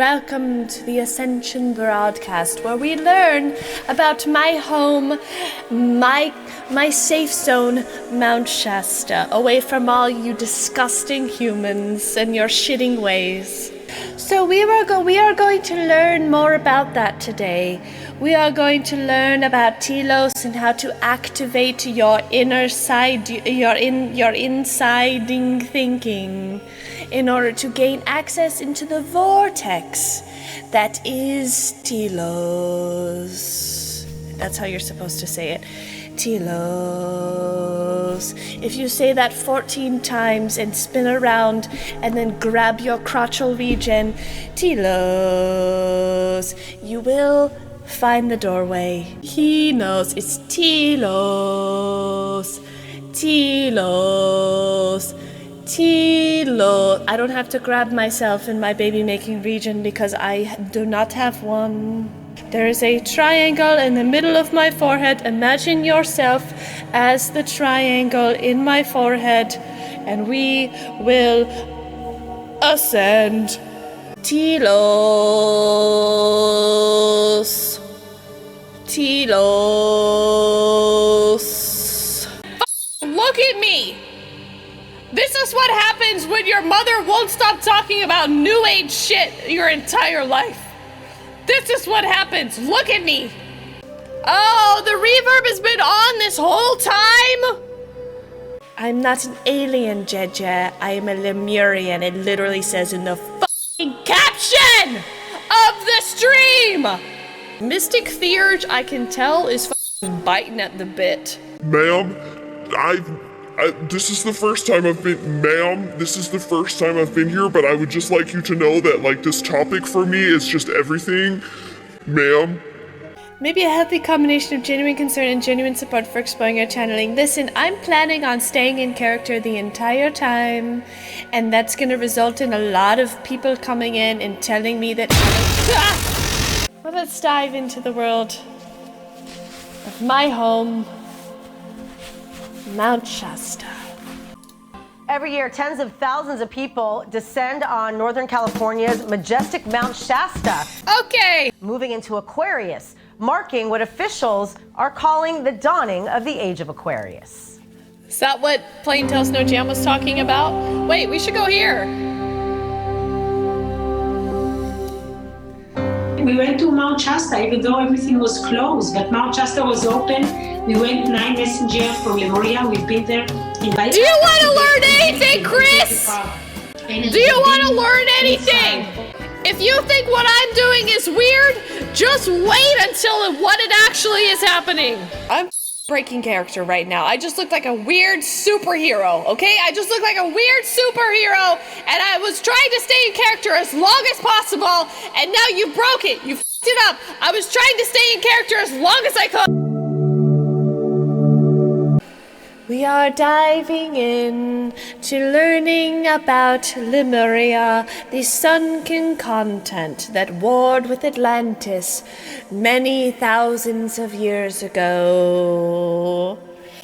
Welcome to the Ascension broadcast, where we learn about my home, my safe zone, Mount Shasta, away from all you disgusting humans and your shitting ways. So we are going to learn more about that today. We are going to learn about Telos and how to activate your inner side, your insiding thinking, in order to gain access into the vortex that is Telos. That's how you're supposed to say it. Telos. If you say that 14 times and spin around and then grab your crotchal region, Telos, you will find the doorway. He knows it's Telos. Telos. Telos. I don't have to grab myself in my baby-making region because I do not have one. There is a triangle in the middle of my forehead. Imagine yourself as the triangle in my forehead, and we will ascend. Telos. Telos. Look at me! This is what happens when your mother won't stop talking about New Age shit your entire life. This is what happens. Look at me. Oh, the reverb has been on this whole time? I'm not an alien, Jeje. I am a Lemurian. It literally says in the fucking caption of the stream. Mystic Theurge, I can tell, is fucking biting at the bit. Ma'am, this is the first time I've been, this is the first time I've been here, but I would just like you to know that, like, this topic for me is just everything, ma'am. Maybe a healthy combination of genuine concern and genuine support for exploring your channeling. Listen, I'm planning on staying in character the entire time, and that's gonna result in a lot of people coming in and telling me that... Well, let's dive into the world of my home, Mount Shasta. Every year, tens of thousands of people descend on Northern California's majestic Mount Shasta. Okay! Moving into Aquarius, marking what officials are calling the dawning of the age of Aquarius. Is that what Plain Tales No Jam was talking about? Wait, we should go here. We went to Mount Shasta, even though everything was closed, but Mount Shasta was open. We went 9 messengers from Lemuria. We've been there. Do you want to learn anything, Chris? Do you want to learn anything? If you think what I'm doing is weird, just wait until what it actually is happening. I'm breaking character right now. I just look like a weird superhero, okay? I just look like a weird superhero, and I was trying to stay in character as long as possible, and now you broke it. You f***ed it up. I was trying to stay in character as long as I could. We are diving in to learning about Lemuria, the sunken continent that warred with Atlantis many thousands of years ago.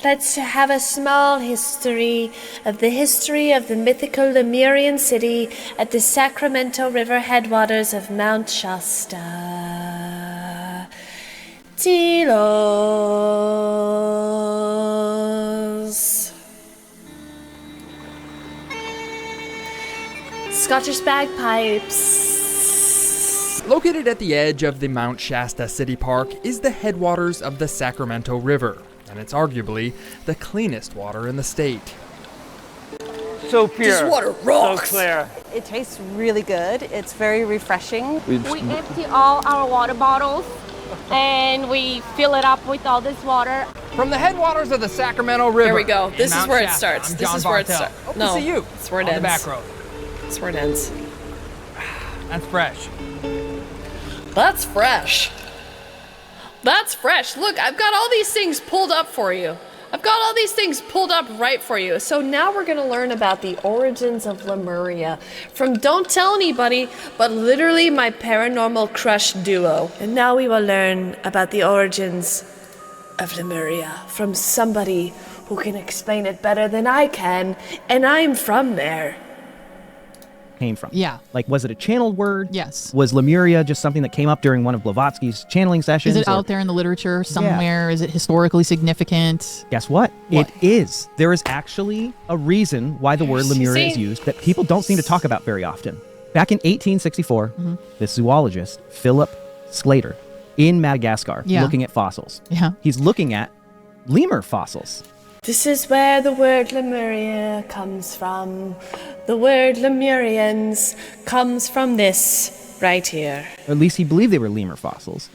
Let's have a small history of the mythical Lemurian city at the Sacramento River headwaters of Mount Shasta. Telos. Scottish bagpipes. Located at the edge of the Mount Shasta City Park is the headwaters of the Sacramento River, and it's arguably the cleanest water in the state. So pure. This water rocks. So clear. It tastes really good. It's very refreshing. We empty all our water bottles and we fill it up with all this water. From the headwaters of the Sacramento River. Here we go. This is where it Shasta, starts. I'm This John is where it Bartel. starts. Hope No, to see you. it's where it on ends. the back road. That's where it ends. That's fresh. That's fresh. That's fresh. Look, I've got all these things pulled up for you. I've got all these things pulled up right for you. So now we're going to learn about the origins of Lemuria from Don't Tell Anybody, but literally my paranormal crush duo. And now we will learn about the origins of Lemuria from somebody who can explain it better than I can, and I'm from there. came from. Yeah. Like, was it a channeled word? Yes. Was Lemuria just something that came up during one of Blavatsky's channeling sessions? Is it out there in the literature somewhere? Yeah. Is it historically significant? Guess what? It is. There is actually a reason why the word Lemuria is used that people don't seem to talk about very often. Back in 1864, the zoologist Philip Sclater in Madagascar, looking at fossils. Yeah. He's looking at lemur fossils. This is where the word Lemuria comes from. The word Lemurians comes from this right here. Or at least he believed they were lemur fossils.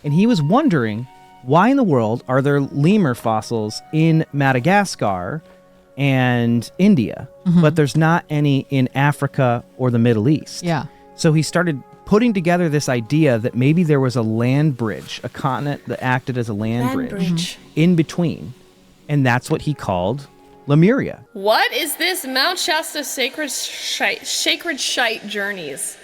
And he was wondering, why in the world are there lemur fossils in Madagascar and India, but there's not any in Africa or the Middle East? Yeah. So he started putting together this idea that maybe there was a land bridge, a continent that acted as a land bridge in between. And that's what he called Lemuria. What is this Mount Shasta Sacred Shite Journeys?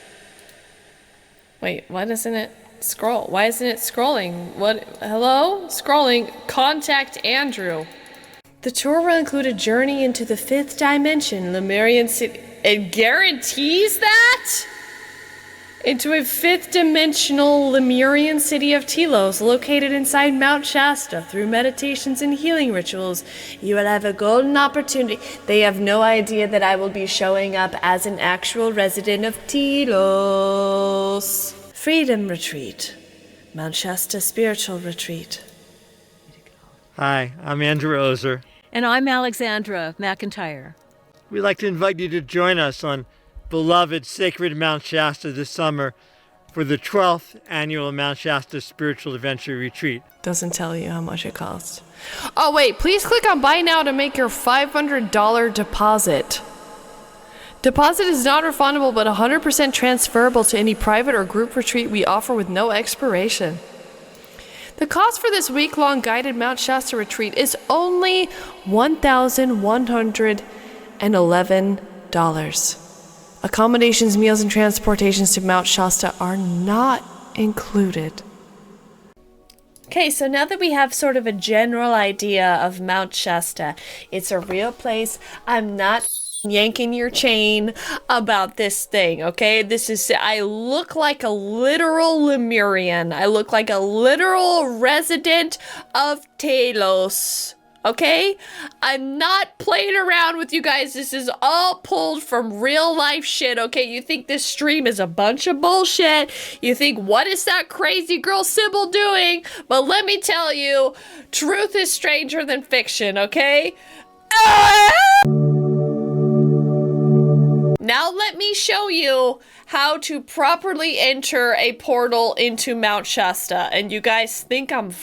Wait, why doesn't it scroll? Why isn't it scrolling? What? Hello? Scrolling. Contact Andrew. The tour will include a journey into the 5th dimension, Lemurian city. It guarantees that? Into a 5th dimensional Lemurian city of Telos, located inside Mount Shasta. Through meditations and healing rituals, you will have a golden opportunity. They have no idea that I will be showing up as an actual resident of Telos. Freedom Retreat. Mount Shasta Spiritual Retreat. Hi, I'm Andrew Ozer. And I'm Alexandra McIntyre. We'd like to invite you to join us on beloved sacred Mount Shasta this summer for the 12th annual Mount Shasta Spiritual Adventure Retreat. Doesn't tell you how much it costs. Oh wait, please click on buy now to make your $500 deposit. Deposit is not refundable but 100% transferable to any private or group retreat we offer with no expiration. The cost for this week-long guided Mount Shasta retreat is only $1,111. Accommodations, meals, and transportations to Mount Shasta are not included. Okay, so now that we have sort of a general idea of Mount Shasta, it's a real place. I'm not yanking your chain about this thing, okay? I look like a literal Lemurian. I look like a literal resident of Telos. Okay? I'm not playing around with you guys. This is all pulled from real life shit, okay? You think this stream is a bunch of bullshit. You think, what is that crazy girl Sybil doing? But let me tell you, truth is stranger than fiction, okay? Now let me show you how to properly enter a portal into Mount Shasta. And you guys think I'm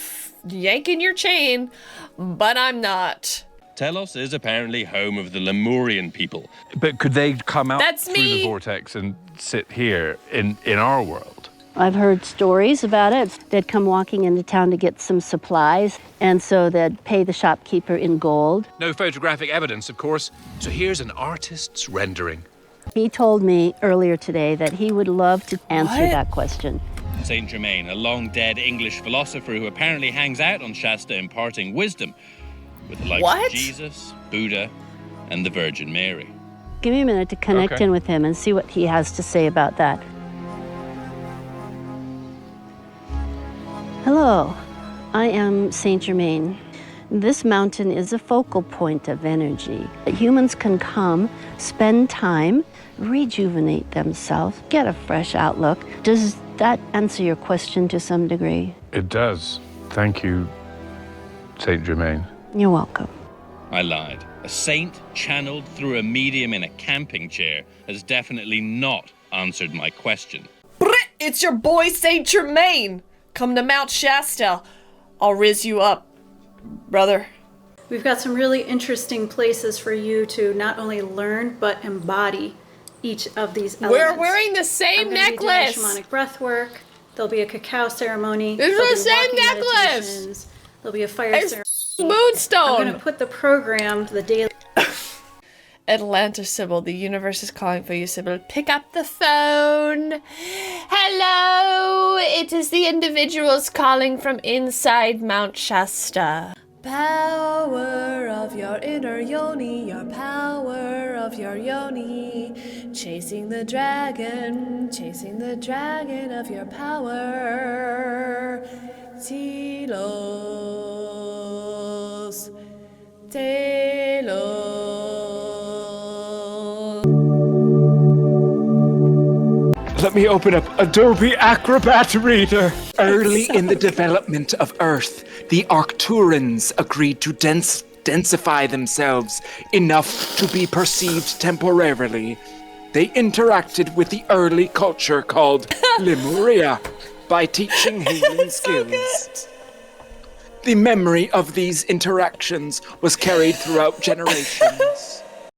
yanking your chain, but I'm not. Telos is apparently home of the Lemurian people. But could they come out That's through me. the vortex and sit here in our world? I've heard stories about it. They'd come walking into town to get some supplies, and so they'd pay the shopkeeper in gold. No photographic evidence, of course. So here's an artist's rendering. He told me earlier today that he would love to answer that question. Saint Germain, a long-dead English philosopher who apparently hangs out on Shasta imparting wisdom with the likes of Jesus, Buddha, and the Virgin Mary. Give me a minute to connect in with him and see what he has to say about that. Hello, I am Saint Germain. This mountain is a focal point of energy. Humans can come, spend time, rejuvenate themselves, get a fresh outlook. Does that answer your question to some degree? It does. Thank you, Saint Germain. You're welcome. I lied. A saint channeled through a medium in a camping chair has definitely not answered my question. It's your boy Saint Germain. Come to Mount Shasta. I'll riz you up, brother. We've got some really interesting places for you to not only learn but embody each of these elements. We're wearing the same necklace. Be shamanic breath work. There'll be a cacao ceremony. It's the same necklace. There'll be a fire ceremony. Moonstone. I'm going to put the program, the daily. Atlanta Sybil, the universe is calling for you, Sybil. Pick up the phone. Hello, it is the individuals calling from inside Mount Shasta. Power of your inner yoni, your power of your yoni, chasing the dragon of your power. Telos, Telos. Let me open up Adobe Acrobat Reader. Early in the development of Earth, the Arcturans agreed to densify themselves enough to be perceived temporarily. They interacted with the early culture called Lemuria by teaching healing skills. The memory of these interactions was carried throughout generations.